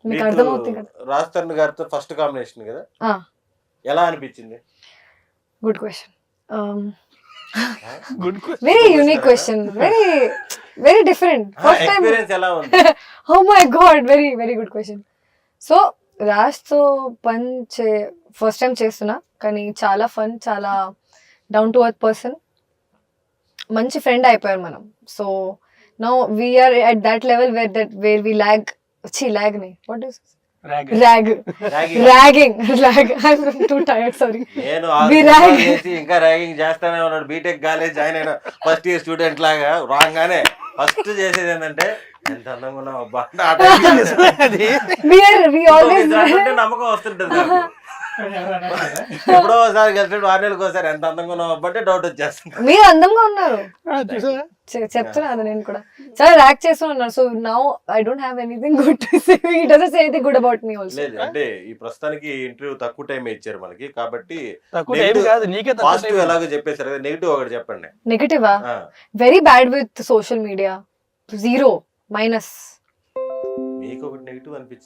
మీకు అర్థమవుతుంది కదా. రాజ్ తరుణ్ గారితో ఫస్ట్ కాంబినేషన్ కదా, ఎలా అనిపించింది? Good question. Good very unique question, very very different. First time experience ఎలా ఉంది? Oh my God, very very good question. So రాజ్తో ఫస్ట్ టైం చేస్తున్నా, కానీ చాలా ఫన్, చాలా డౌన్ టు ఎర్త్ పర్సన్, మంచి ఫ్రెండ్ అయిపోయారు మనం. So now we're at that level where we lag what is ragging too tired, sorry. నేను We rag. ఇంకా ర్యాగింగ్ చేస్తానే ఉన్నాడు. బీటెక్ కాలేజ్ జాయిన్ అయిన ఫస్ట్ ఇయర్ స్టూడెంట్ లాగా రాగానే ఫస్ట్ చేసేది ఏంటంటే ఎంత అందంగా ఉన్నావు అబ్బా నమ్మకం వస్తుంటది నాకు. ఎప్పుడో ఒకసారి కలిసినప్పుడు 6 నెలలకు ఒకసారి ఎంత అందంగా ఉన్నావు అబ్బంటే డౌట్ వచ్చేస్తుంది. మీరు అందంగా ఉన్నారు చెప్తున్నా అది నేను కూడా చాలా ర్యాక్ చేస్తూ ఉన్నాను. So now I don't have anything good to say. He doesn't say anything good about me also. లేదు అంటే ఈ ప్రస్తుతానికి ఇంటర్వ్యూ తక్కువ టైం ఇచ్చారు మనకి, కాబట్టి పాజిటివ్ ఎలాగో చెప్పేశారు కదా, నెగిటివ్ ఒకటి చెప్పండి. నెగటివా? Very bad with social media, 0 - మీకు ఒకటి నెగిటివ్ అనిపించింది.